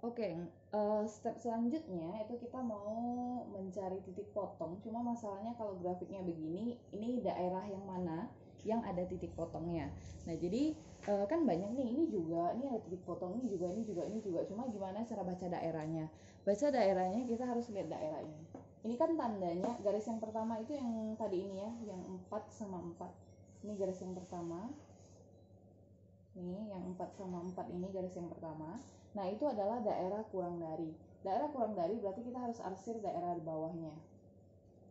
Oke, step selanjutnya itu kita mau mencari titik potong. Cuma masalahnya kalau grafiknya begini, ini daerah yang mana yang ada titik potongnya. Nah, jadi kan banyak nih, ini juga, ini ada titik potong, ini juga, ini juga, ini juga. Cuma gimana cara baca daerahnya? Baca daerahnya kita harus lihat daerah ini. Ini kan tandanya garis yang pertama itu yang tadi ini ya, yang 4 sama 4. Ini garis yang pertama. Nih, yang 4 sama 4 ini garis yang pertama. Nah, itu adalah daerah kurang dari. Daerah kurang dari berarti kita harus arsir daerah di bawahnya.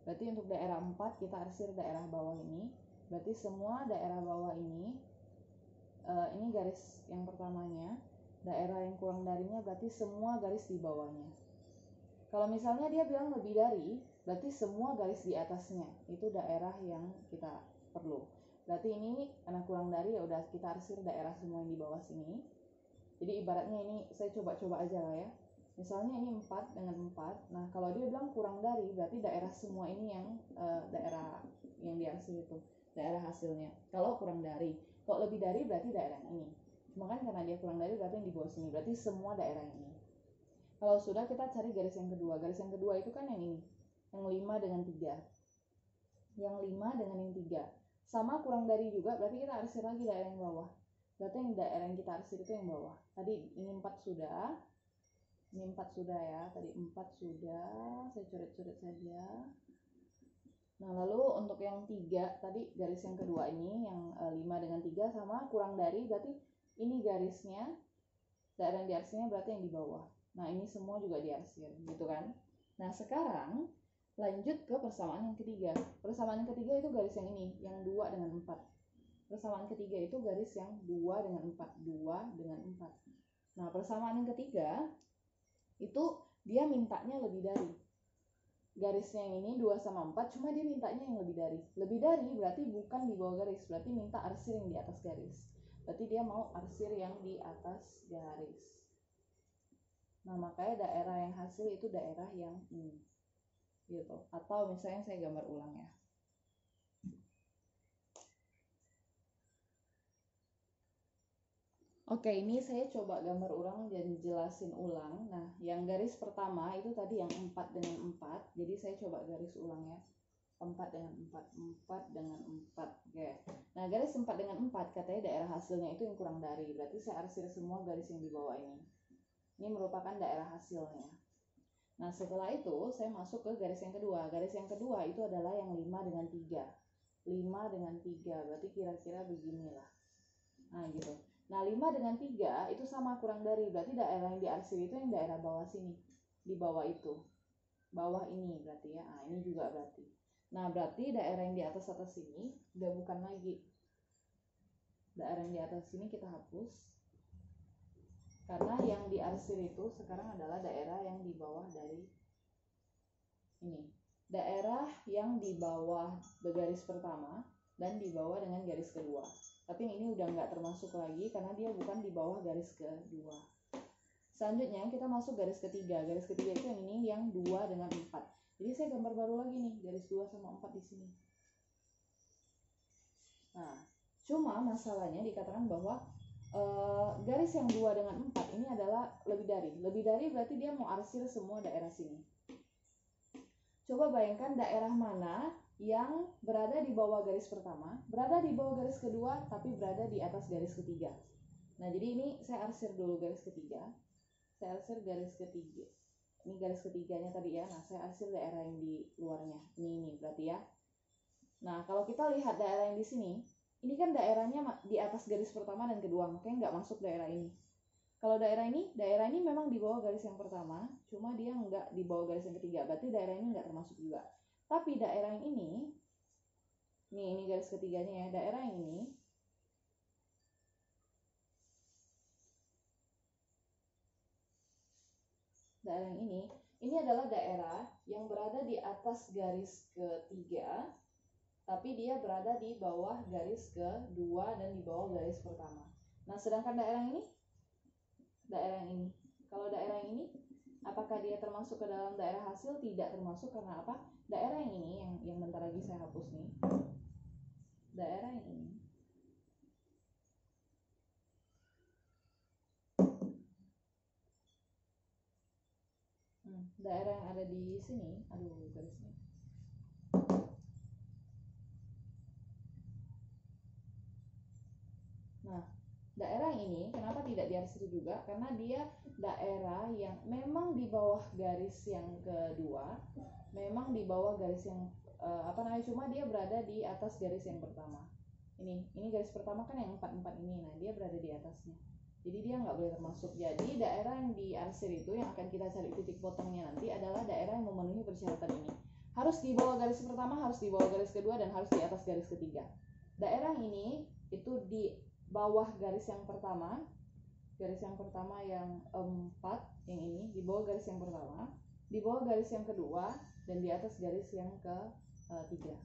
Berarti untuk daerah 4 kita arsir daerah bawah ini. Berarti semua daerah bawah ini garis yang pertamanya. Daerah yang kurang darinya berarti semua garis di bawahnya. Kalau misalnya dia bilang lebih dari, berarti semua garis di atasnya. Itu daerah yang kita perlu. Berarti ini karena kurang dari, ya udah kita arsir daerah semua yang di bawah sini. Jadi ibaratnya ini saya coba-coba aja lah ya. Misalnya ini 4 dengan 4. Nah, kalau dia bilang kurang dari, berarti daerah semua ini yang daerah yang diarsir itu, daerah hasilnya. Kalau kurang dari, kalau lebih dari berarti daerah ini. Cuma kan karena dia kurang dari berarti yang di bawah sini, berarti semua daerah ini. Kalau sudah, kita cari garis yang kedua. Garis yang kedua itu kan yang ini, yang 5 dengan 3. Yang 5 dengan yang 3. Sama kurang dari juga, berarti kita arsir lagi daerah yang bawah. Berarti yang daerah yang kita arsir itu yang bawah. Tadi ini 4 sudah. Ini 4 sudah ya. Tadi 4 sudah. Saya coret-coret saja. Nah, lalu untuk yang 3 tadi garis yang kedua ini yang 5 dengan 3 sama kurang dari, berarti ini garisnya, daerah yang diarsirnya berarti yang di bawah. Nah, ini semua juga diarsir gitu kan. Nah, sekarang lanjut ke persamaan yang ketiga. Persamaan yang ketiga itu garis yang ini, yang 2 dengan 4. Persamaan ketiga itu garis yang 2 dengan 4. 2 dengan 4. Nah, persamaan yang ketiga itu dia mintanya lebih dari. Garisnya yang ini 2 sama 4, cuma dia mintanya yang lebih dari. Lebih dari berarti bukan di bawah garis, berarti minta arsir yang di atas garis. Berarti dia mau arsir yang di atas garis. Nah, makanya daerah yang hasil itu daerah yang ini. Gitu. Atau misalnya saya gambar ulang ya. Oke, ini saya coba gambar ulang dan jelasin ulang. Nah, yang garis pertama itu tadi yang 4 dengan 4. Jadi saya coba garis ulang ya. 4 dengan 4, 4 dengan 4. Oke. Nah, garis 4 dengan 4 katanya daerah hasilnya itu yang kurang dari. Berarti saya arsir semua garis yang di bawah ini. Ini merupakan daerah hasilnya. Nah, setelah itu saya masuk ke garis yang kedua. Garis yang kedua itu adalah yang 5 dengan 3. 5 dengan 3, berarti kira-kira beginilah. Nah, gitu. Nah, 5 dengan 3 itu sama kurang dari, berarti daerah yang diarsir itu yang daerah bawah sini. Di bawah itu. Bawah ini berarti ya. Nah, ini juga berarti. Nah, berarti daerah yang di atas-atas sini udah bukan lagi. Daerah yang di atas sini kita hapus. Karena yang diarsir itu sekarang adalah daerah yang di bawah dari ini. Daerah yang di bawah garis pertama dan di bawah dengan garis kedua. Tapi yang ini udah nggak termasuk lagi karena dia bukan di bawah garis kedua. Selanjutnya kita masuk garis ketiga. Garis ketiga itu yang ini, yang 2 dengan 4. Jadi saya gambar baru lagi nih, garis 2 sama 4 di sini. Nah, cuma masalahnya dikatakan bahwa garis yang 2 dengan 4 ini adalah lebih dari. Lebih dari berarti dia mau arsir semua daerah sini. Coba bayangkan daerah mana yang berada di bawah garis pertama, berada di bawah garis kedua, tapi berada di atas garis ketiga. Nah, jadi ini saya arsir dulu garis ketiga. Saya arsir garis ketiga. Ini garis ketiganya tadi ya. Nah, saya arsir daerah yang di luarnya. Ini berarti ya. Nah, kalau kita lihat daerah yang di sini, ini kan daerahnya di atas garis pertama dan kedua, makanya nggak masuk daerah ini. Kalau daerah ini memang di bawah garis yang pertama, cuma dia nggak di bawah garis yang ketiga, berarti daerah ini nggak termasuk juga. Tapi daerah yang ini, nih ini garis ketiganya ya, daerah yang ini, ini adalah daerah yang berada di atas garis ketiga, tapi dia berada di bawah garis kedua dan di bawah garis pertama. Nah, sedangkan daerah yang ini, kalau daerah yang ini, apakah dia termasuk ke dalam daerah hasil? Tidak termasuk, karena apa? Daerah yang ini, yang bentar lagi saya hapus nih, daerah yang ini daerah yang ada di sini, aduh garisnya. Nah, daerah yang ini kenapa tidak diarsir juga? Karena dia daerah yang memang di bawah garis yang kedua, memang di bawah garis yang cuma dia berada di atas garis yang pertama. Ini garis pertama kan yang 44 ini, nah dia berada di atasnya. Jadi dia nggak boleh termasuk. Jadi daerah yang diarsir itu yang akan kita cari titik potongnya nanti adalah daerah yang memenuhi persyaratan ini. Harus di bawah garis pertama, harus di bawah garis kedua, dan harus di atas garis ketiga. Daerah ini itu di bawah garis yang pertama yang 4, yang ini di bawah garis yang pertama, di bawah garis yang kedua, dan di atas garis yang ketiga.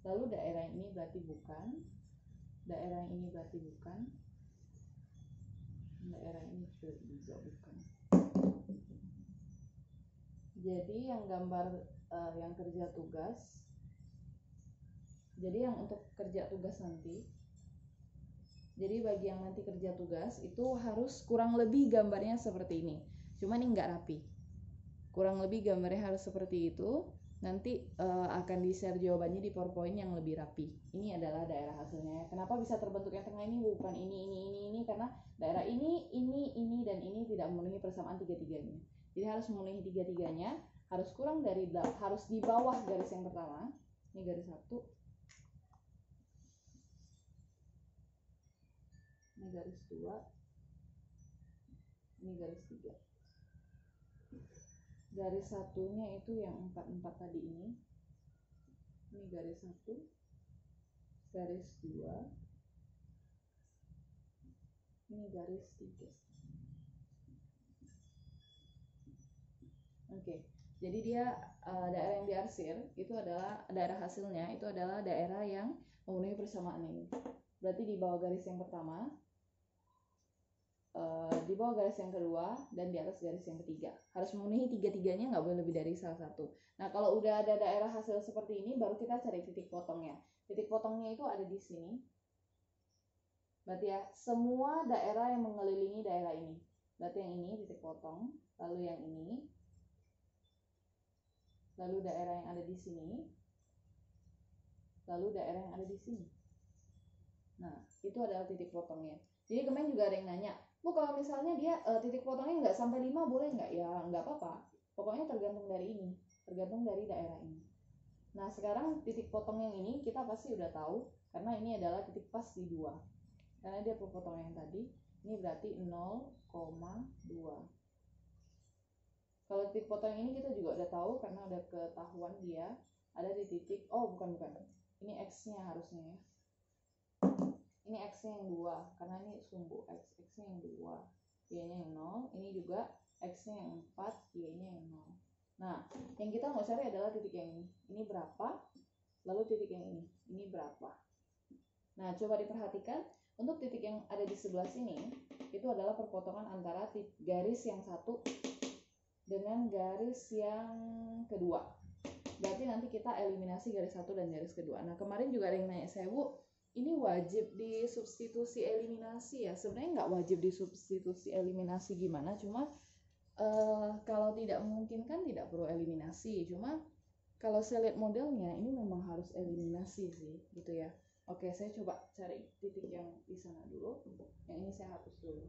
Lalu daerah ini berarti bukan, daerah ini berarti bukan, daerah ini juga bukan. Jadi yang gambar yang kerja tugas, jadi yang untuk kerja tugas nanti, jadi bagi yang nanti kerja tugas itu harus kurang lebih gambarnya seperti ini. Cuma ini nggak rapi. Kurang lebih gambarnya harus seperti itu. Nanti akan di-share jawabannya di PowerPoint yang lebih rapi. Ini adalah daerah hasilnya. Kenapa bisa terbentuk yang tengah ini bukan ini? Karena daerah ini, dan ini tidak memenuhi persamaan tiga-tiganya. Jadi harus memenuhi tiga-tiganya, harus kurang dari, harus di bawah garis yang pertama. Ini garis 1. Ini garis 2. Ini garis 3. Garis satunya itu yang 44 tadi ini garis 1, garis 2, ini garis 3. Oke, jadi dia daerah yang diarsir itu adalah daerah hasilnya itu adalah daerah yang memenuhi persamaan ini. Berarti di bawah garis yang pertama, di bawah garis yang kedua, dan di atas garis yang ketiga. Harus memenuhi tiga-tiganya, nggak boleh lebih dari salah satu. Nah, kalau udah ada daerah hasil seperti ini, baru kita cari titik potongnya. Titik potongnya itu ada di sini. Berarti ya, semua daerah yang mengelilingi daerah ini. Berarti yang ini titik potong, lalu yang ini, lalu daerah yang ada di sini, lalu daerah yang ada di sini. Nah, itu adalah titik potongnya. Jadi kemarin juga ada yang nanya, Bu, kalau misalnya dia titik potongnya nggak sampai 5 boleh nggak? Ya nggak apa-apa. Pokoknya tergantung dari ini, tergantung dari daerah ini. Nah, sekarang titik potong yang ini kita pasti udah tahu, karena ini adalah titik pas di 2. Karena dia perpotong yang tadi, ini berarti 0,2. Kalau titik potong ini kita juga udah tahu, karena udah ketahuan dia ada di titik, bukan. Ini X-nya harusnya ya. Ini X-nya yang 2, karena ini sumbu X-nya yang 2, Y-nya yang 0, ini juga X-nya yang 4, Y-nya yang 0. Nah, yang kita mau cari adalah titik yang ini berapa, lalu titik yang ini berapa. Nah, coba diperhatikan, untuk titik yang ada di sebelah sini, itu adalah perpotongan antara garis yang 1 dengan garis yang kedua. Berarti nanti kita eliminasi garis 1 dan garis kedua. Nah, kemarin juga ada yang nanya saya, Bu, ini wajib disubstitusi eliminasi ya? Sebenarnya nggak wajib disubstitusi eliminasi gimana, cuma kalau tidak memungkinkan tidak perlu eliminasi. Cuma kalau saya lihat modelnya ini memang harus eliminasi sih, gitu ya. Oke, saya coba cari titik yang di sana dulu. Yang ini saya hapus dulu.